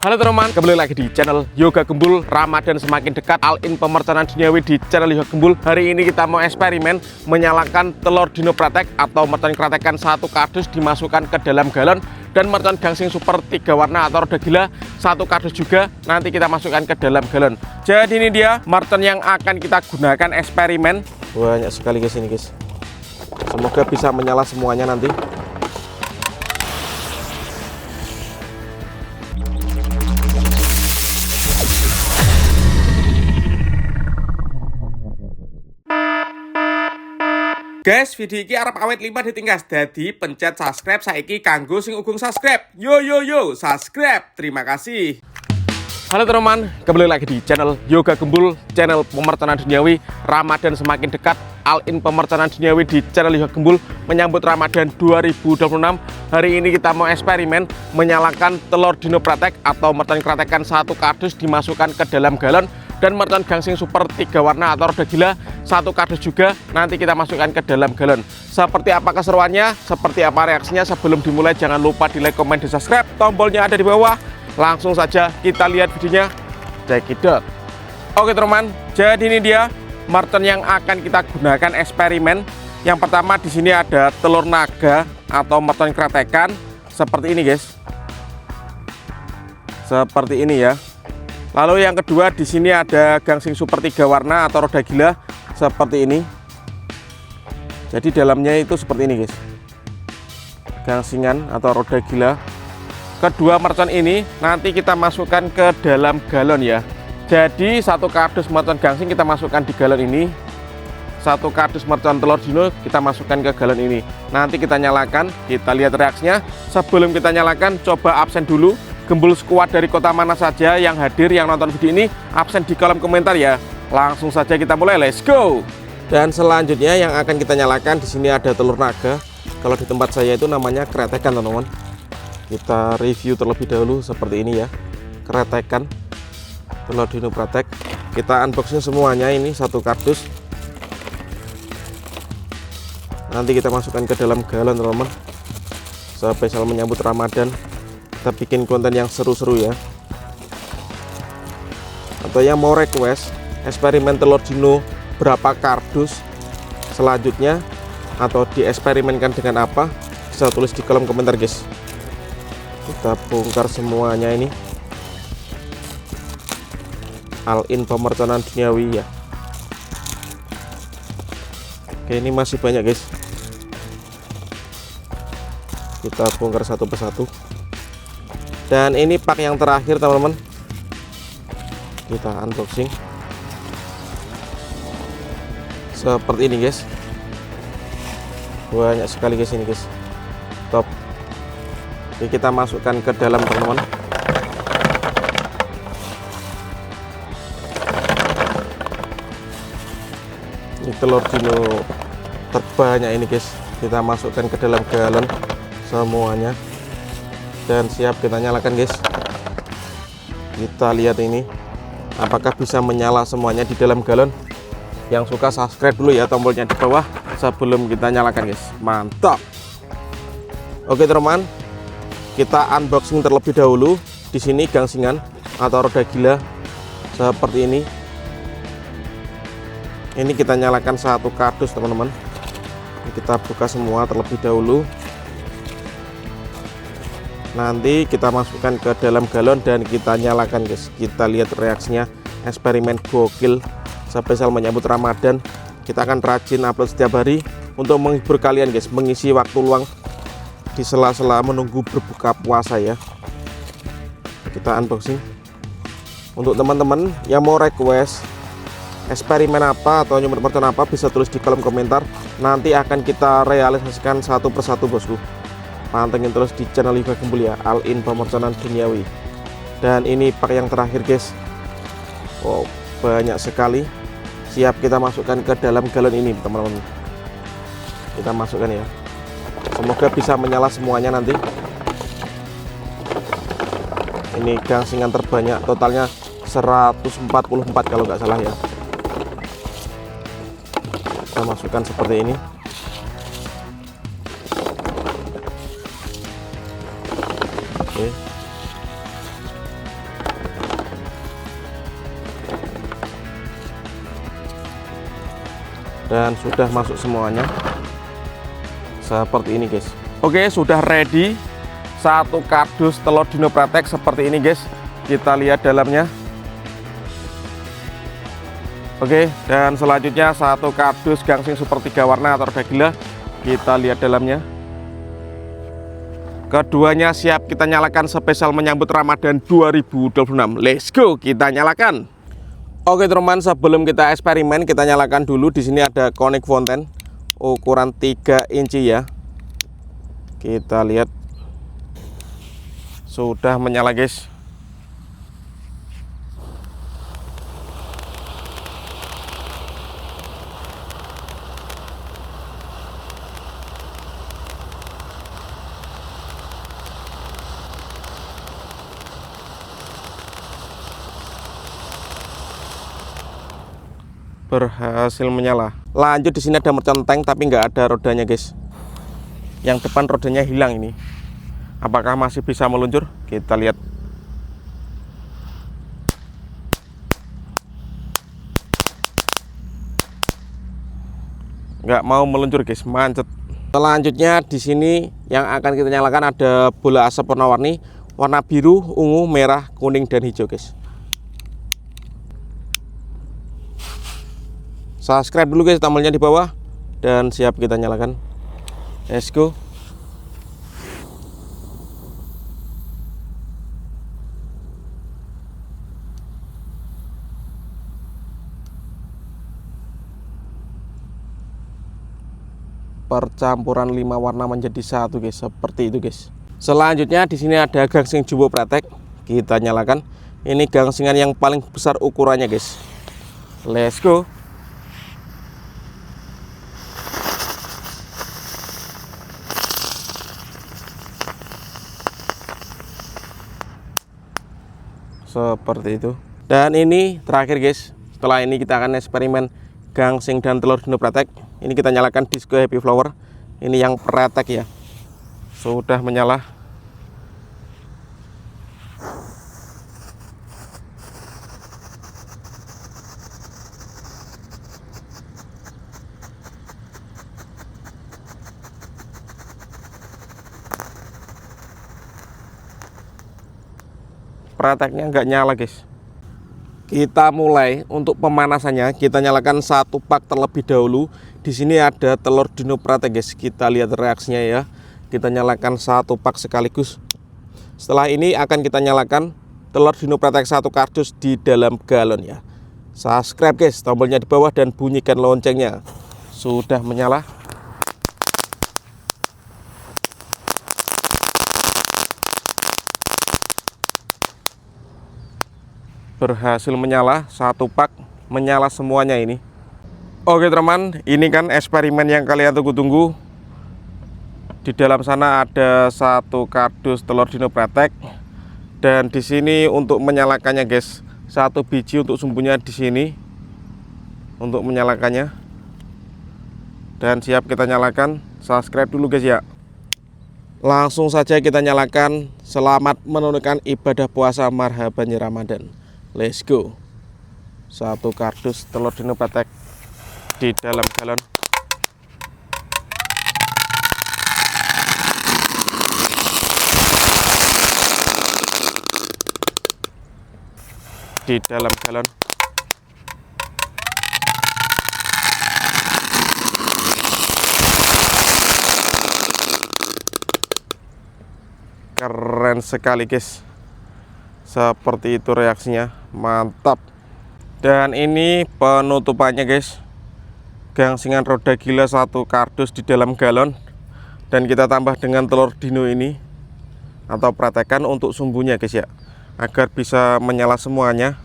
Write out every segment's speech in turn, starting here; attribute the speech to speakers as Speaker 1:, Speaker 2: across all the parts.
Speaker 1: Halo teman-teman, kembali lagi di channel Yoga Gembul. Ramadan semakin dekat, all-in pemersonaan duniawi di channel Yoga Gembul. Hari ini kita mau eksperimen menyalakan telur dino pratek atau mercon kratekan satu kardus dimasukkan ke dalam galon, dan mercon gangsing super 3 warna atau roda gila satu kardus juga nanti kita masukkan ke dalam galon. Jadi ini dia mercon yang akan kita gunakan eksperimen. Banyak sekali guys ini guys. Semoga bisa menyala semuanya nanti. Guys, video ini arep awet 5 ditingkas. Jadi pencet subscribe saiki kanggo sing ugung subscribe. Yo subscribe. Terima kasih. Halo teman-teman, kembali lagi di channel Yoga Gembul, channel pemersonaan duniawi. Ramadan semakin dekat, all-in pemersonaan duniawi di channel Yoga Gembul menyambut Ramadan 2026. Hari ini kita mau eksperimen menyalakan telur dino pratek atau mercon kratekan satu kardus dimasukkan ke dalam galon, dan mercon gangsing super 3 warna atau roda gila satu kardus juga nanti kita masukkan ke dalam galon. Seperti apa keseruannya, seperti apa reaksinya, sebelum dimulai jangan lupa di like, komen, dan subscribe. Tombolnya ada di bawah. Langsung saja kita lihat videonya. Check it out. Oke teman, jadi ini dia mercon yang akan kita gunakan eksperimen. Yang pertama di sini ada telur naga atau mercon kratekan seperti ini guys. Seperti ini ya. Lalu yang kedua di sini ada gangsing super 3 warna atau roda gila seperti ini. Jadi dalamnya itu seperti ini guys. Gangsingan atau roda gila. Kedua mercon ini nanti kita masukkan ke dalam galon ya. Jadi satu kardus mercon gangsing kita masukkan di galon ini. Satu kardus mercon telur dino kita masukkan ke galon ini. Nanti kita nyalakan, kita lihat reaksinya. Sebelum kita nyalakan, coba absen dulu. Gembul squad dari kota mana saja yang hadir, yang nonton video ini, absen di kolom komentar ya. Langsung saja kita mulai, let's go. Dan selanjutnya yang akan kita nyalakan di sini ada telur naga. Kalau di tempat saya itu namanya kretekan teman-teman. Kita review terlebih dahulu seperti ini ya. Kretekan telur dino pratek. Kita unboxing semuanya, ini satu kardus. Nanti kita masukkan ke dalam galon teman-teman. Spesial menyambut Ramadan. Kita bikin konten yang seru-seru ya. Atau yang mau request eksperimen telur dino berapa kardus selanjutnya, atau dieksperimenkan dengan apa, bisa tulis di kolom komentar guys. Kita bongkar semuanya ini. All-in pemerconan duniawi ya. Oke, ini masih banyak guys. Kita bongkar satu persatu. Dan ini pak yang terakhir teman-teman. Kita unboxing seperti ini guys. Banyak sekali guys ini guys. Top. Oke, kita masukkan ke dalam teman-teman. Ini telur dino terbanyak ini guys. Kita masukkan ke dalam galon semuanya. Dan siap kita nyalakan guys. Kita lihat ini apakah bisa menyala semuanya di dalam galon. Yang suka subscribe dulu ya, tombolnya di bawah sebelum kita nyalakan guys. Mantap. Oke teman, kita unboxing terlebih dahulu. Di sini gangsingan atau roda gila seperti ini. Ini kita nyalakan satu kardus teman-teman. Kita buka semua terlebih dahulu. Nanti kita masukkan ke dalam galon dan kita nyalakan guys. Kita lihat reaksinya. Eksperimen gokil, spesial menyambut Ramadan. Kita akan rajin upload setiap hari untuk menghibur kalian guys, mengisi waktu luang di sela-sela menunggu berbuka puasa ya. Kita unboxing. Untuk teman-teman yang mau request eksperimen apa atau nyumber mercon apa, bisa tulis di kolom komentar. Nanti akan kita realisasikan satu persatu bosku. Pantengin terus di channel Yoga Gembul ya, all-in pemerconan duniawi. Dan ini pak yang terakhir guys. Wow, banyak sekali. Siap kita masukkan ke dalam galon ini teman-teman. Kita masukkan ya. Semoga bisa menyala semuanya nanti. Ini gangsingan terbanyak, totalnya 144 kalau nggak salah ya. Kita masukkan seperti ini. Oke. dan sudah masuk semuanya seperti ini guys. Oke, sudah ready. Satu kardus telur Dinopratex seperti ini guys. Kita lihat dalamnya. Oke, dan selanjutnya satu kardus gangsing super 3 warna atau roda gila. Kita lihat dalamnya. Keduanya siap kita nyalakan spesial menyambut Ramadan 2026. Let's go, kita nyalakan. Oke teman-teman, sebelum kita eksperimen kita nyalakan dulu. Di sini ada Conic Fountain ukuran 3 inci ya. Kita lihat. Sudah menyala guys. Berhasil menyala. Lanjut, di sini ada mercon tank tapi nggak ada rodanya guys. Yang depan rodanya hilang ini. Apakah masih bisa meluncur? Kita lihat. Nggak mau meluncur guys, mancet. Selanjutnya di sini yang akan kita nyalakan ada bola asap warna-warni, warna biru, ungu, merah, kuning dan hijau guys. Subscribe dulu guys, tombolnya di bawah dan siap kita nyalakan. Let's go. Percampuran 5 warna menjadi satu guys, seperti itu guys. Selanjutnya di sini ada gangsing jumbo pratek. Kita nyalakan. Ini gangsingan yang paling besar ukurannya guys. Let's go. Seperti itu. Dan ini terakhir guys. Setelah ini kita akan eksperimen gangsing dan telur Dinopratex. Ini kita nyalakan disco happy flower. Ini yang pratek ya. Sudah menyala. Prateknya nggak nyala guys. Kita mulai untuk pemanasannya. Kita nyalakan satu pak terlebih dahulu. Di sini ada telur Dinopratex guys. Kita lihat reaksinya ya. Kita nyalakan satu pak sekaligus. Setelah ini akan kita nyalakan telur Dinopratex satu kardus di dalam galon ya. Subscribe guys, tombolnya di bawah dan bunyikan loncengnya. Sudah menyala. Berhasil menyala, satu pak menyala semuanya ini. Oke teman, ini kan eksperimen yang kalian tunggu-tunggu. Di dalam sana ada satu kardus telur Dinopratex, dan di sini untuk menyalakannya guys, satu biji untuk sumbunya di sini untuk menyalakannya. Dan siap kita nyalakan. Subscribe dulu guys ya. Langsung saja kita nyalakan. Selamat menunaikan ibadah puasa marhaban Ramadan. Let's go. Satu kardus telur Dinopratex di dalam galon. Di dalam galon. Keren sekali guys. Seperti itu reaksinya, mantap. Dan ini penutupannya guys. Gangsingan roda gila satu kardus di dalam galon. Dan kita tambah dengan telur dino ini atau pratekan untuk sumbunya guys ya, agar bisa menyala semuanya,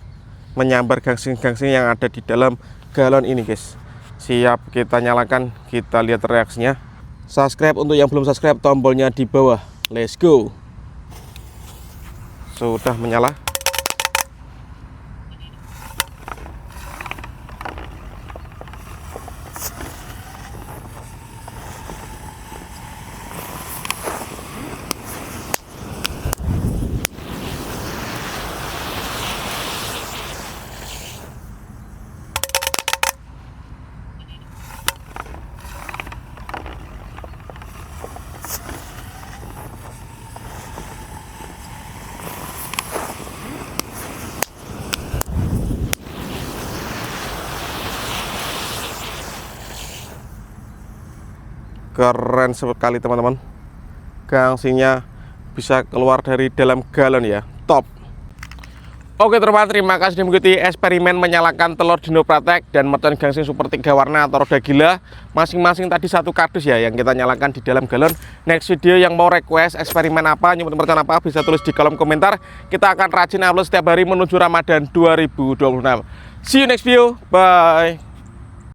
Speaker 1: menyambar gangsing-gangsing yang ada di dalam galon ini guys. Siap kita nyalakan, kita lihat reaksinya. Subscribe untuk yang belum subscribe, tombolnya di bawah. Let's go. Sudah menyala. Keren sekali teman-teman. Gangsinya bisa keluar dari dalam galon ya. Top. Oke teman-teman, terima kasih sudah mengikuti eksperimen menyalakan telur Dinopratek dan mercon gangsing super 3 warna atau roda gila. Masing-masing tadi satu kardus ya yang kita nyalakan di dalam galon. Next video yang mau request eksperimen apa, nyebut mercon apa, bisa tulis di kolom komentar. Kita akan rajin upload setiap hari menuju Ramadan 2026. See you next video. Bye.